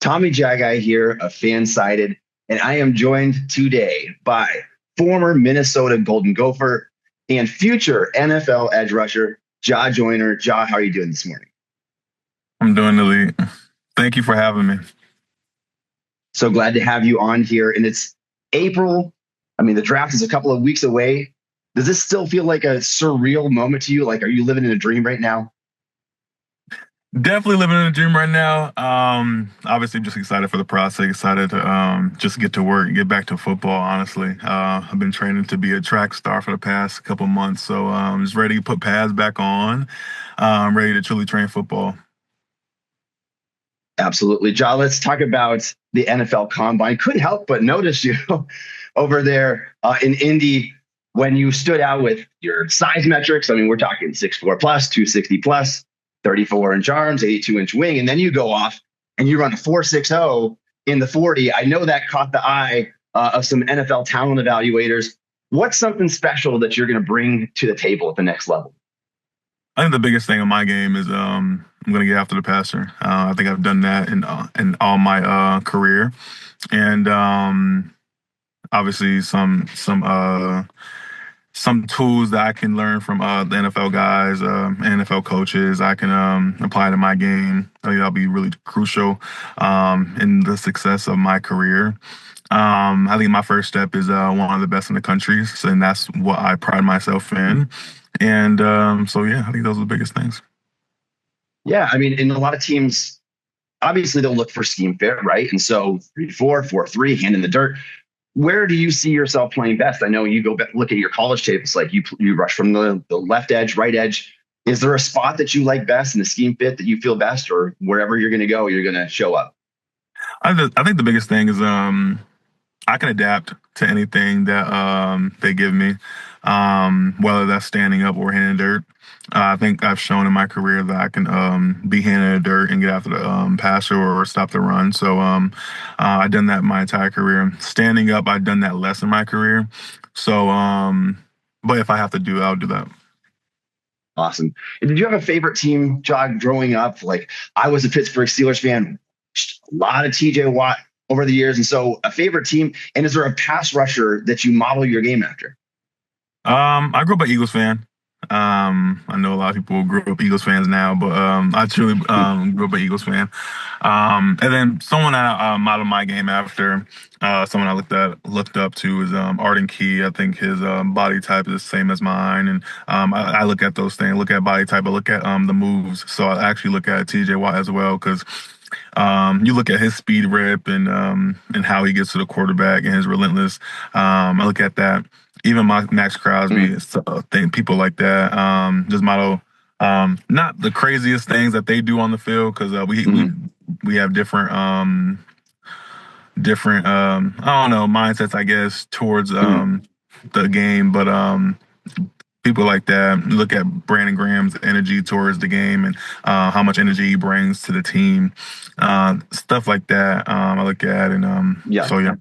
Tommy Jaggi here, a fan-sided, and I am joined today by former Minnesota Golden Gopher and future NFL edge rusher, Jah Joyner. Jah, how are you doing this morning? I'm doing elite. Thank you for having me. So glad to have you on here. And it's April. I mean, the draft is a couple of weeks away. Does this still feel like a surreal moment to you? Like, are you living in a dream right now? Definitely living in a dream right now. Obviously, just excited for the process. Excited to just get to work, get back to football. Honestly, I've been training to be a track star for the past couple months, so I'm just ready to put pads back on. I'm ready to truly train football. Absolutely. Jah, let's talk about the NFL Combine. Couldn't help but notice you over there in Indy when you stood out with your size metrics. I mean, we're talking 6'4 plus, 260 plus, 34-inch arms, 82-inch wing, and then you go off and you run a 4.60 in the 40. I know that caught the eye of some NFL talent evaluators. What's something special that you're going to bring to the table at the next level? I think the biggest thing in my game is I'm going to get after the passer. I think I've done that in all my career, and obviously some tools that I can learn from the NFL guys, NFL coaches, I can apply to my game. I think that'll be really crucial in the success of my career. I think my first step is one of the best in the country, and that's what I pride myself in. And so, yeah, I think those are the biggest things. Yeah, I mean, in a lot of teams, obviously they'll look for scheme fit, right? And so 3-4, 4-3, hand in the dirt. Where do you see yourself playing best? I know you go back, look at your college tape. It's like you rush from the left edge, right edge. Is there a spot that you like best in the scheme fit that you feel best, or wherever you're going to go, you're going to show up? I think the biggest thing is I can adapt to anything that they give me, whether that's standing up or hand in dirt. I think I've shown in my career that I can be hand in the dirt and get after the passer or stop the run. So I've done that my entire career. Standing up, I've done that less in my career. So, but if I have to do it, I'll do that. Awesome. And did you have a favorite team, Jog, growing up? Like, I was a Pittsburgh Steelers fan, a lot of TJ Watt over the years. And so a favorite team. And is there a pass rusher that you model your game after? I grew up an Eagles fan. I know a lot of people grew up Eagles fans now, but I truly grew up an Eagles fan. And then someone I modeled my game after, someone I looked up to is Arden Key. I think his body type is the same as mine, and I look at those things. Look at body type. I look at the moves. So I actually look at TJ Watt as well because you look at his speed rip and how he gets to the quarterback and his relentless. I look at that. Even Maxx Crosby, people like that, just model not the craziest things that they do on the field because we have different I don't know mindsets, I guess, towards the game, but people like that. Look at Brandon Graham's energy towards the game and how much energy he brings to the team, stuff like that. I look at and Yeah. so yeah.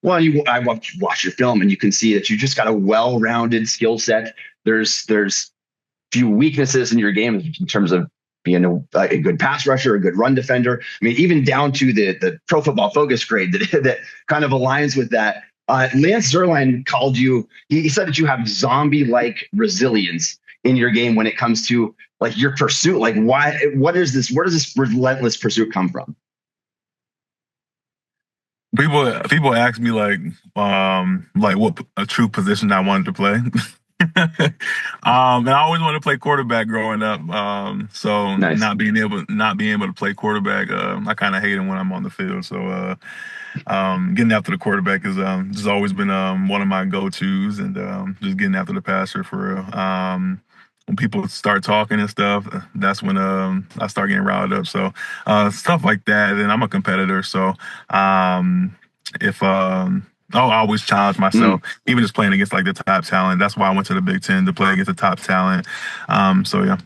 Well, I watch your film, and you can see that you just got a well-rounded skill set. There's few weaknesses in your game in terms of being a good pass rusher, a good run defender. I mean, even down to the Pro Football Focus grade that kind of aligns with that. Lance Zierlein called you. He said that you have zombie-like resilience in your game when it comes to like your pursuit. Like, why? What is this? Where does this relentless pursuit come from? People ask me like what a true position I wanted to play. And I always wanted to play quarterback growing up. So Nice. not being able to play quarterback, I kind of hate it when I'm on the field. So getting after the quarterback is just always been one of my go-tos, and just getting after the passer for real. When people start talking and stuff, that's when I start getting riled up. So stuff like that. And I'm a competitor, so if I always challenge myself, even just playing against like the top talent. That's why I went to the Big Ten to play against the top talent. So yeah.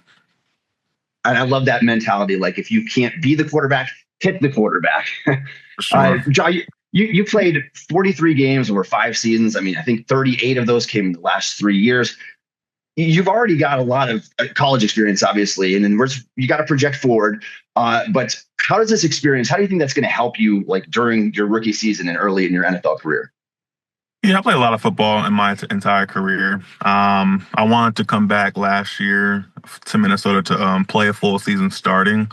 And I love that mentality. Like, if you can't be the quarterback, hit the quarterback. Sure. John, you played 43 games over 5 seasons. I mean, I think 38 of those came in the last 3 years. you've already got a lot of college experience, obviously, and then you got to project forward. But how does this experience? How do you think that's going to help you, like during your rookie season and early in your NFL career? Yeah, I played a lot of football in my entire career. I wanted to come back last year to Minnesota to play a full season starting.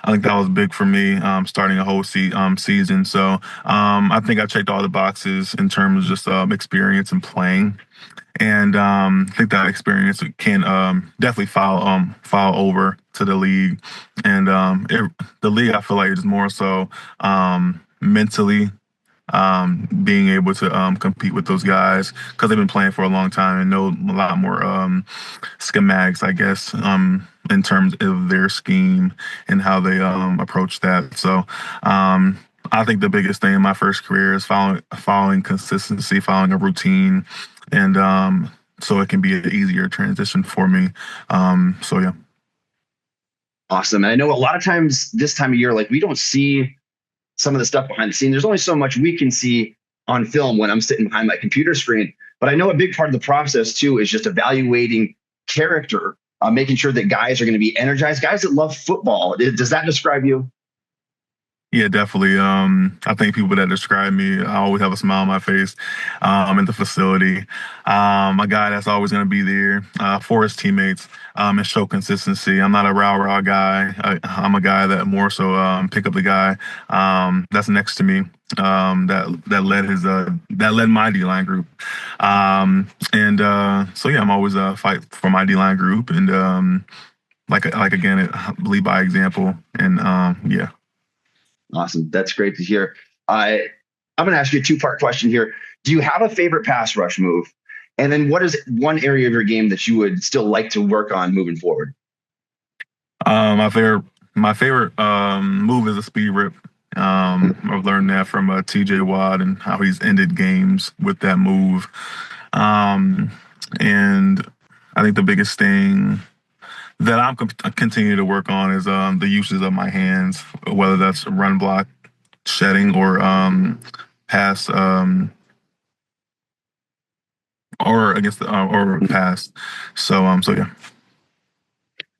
I think that was big for me, starting a whole season. So I think I checked all the boxes in terms of just experience and playing. And I think that experience can definitely file over to the league. And the league, I feel like, is more so mentally being able to compete with those guys because they've been playing for a long time and know a lot more schematics, I guess, in terms of their scheme and how they approach that. So I think the biggest thing in my first career is following consistency, following a routine, and so it can be an easier transition for me. So yeah. Awesome. And I know a lot of times this time of year, like we don't see some of the stuff behind the scene. There's only so much we can see on film when I'm sitting behind my computer screen. But I know a big part of the process too is just evaluating character, making sure that guys are going to be energized, guys that love football. Does that describe you? Yeah, definitely. I think people that describe me, I always have a smile on my face in the facility. A guy that's always going to be there for his teammates and show consistency. I'm not a rah-rah guy. I'm a guy that more so pick up the guy that's next to me that led my D-line group. And so yeah, I'm always fight for my D-line group and like again, lead by example. And yeah. Awesome. That's great to hear. I'm going to ask you a two-part question here. Do you have a favorite pass rush move? And then what is one area of your game that you would still like to work on moving forward? My favorite move is a speed rip. I've learned that from TJ Watt and how he's ended games with that move. Um, and I think the biggest thing that I'm continuing to work on is the uses of my hands, whether that's run block, shedding, or pass, or against the or pass. So yeah.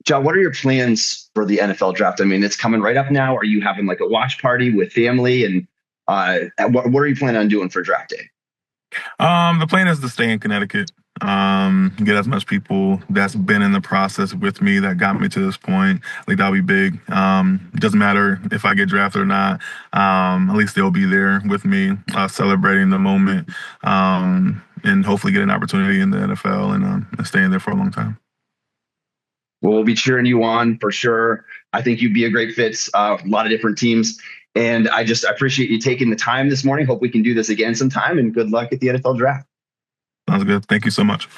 John, what are your plans for the NFL draft? I mean, it's coming right up now. Are you having like a watch party with family? And what are you planning on doing for draft day? The plan is to stay in Connecticut. Get as much people that's been in the process with me that got me to this point. Like that'll be big. Doesn't matter if I get drafted or not. At least they'll be there with me, celebrating the moment, and hopefully get an opportunity in the NFL and staying there for a long time. Well, we'll be cheering you on for sure. I think you'd be a great fit. A lot of different teams. And I appreciate you taking the time this morning. Hope we can do this again sometime and good luck at the NFL draft. Sounds good. Thank you so much.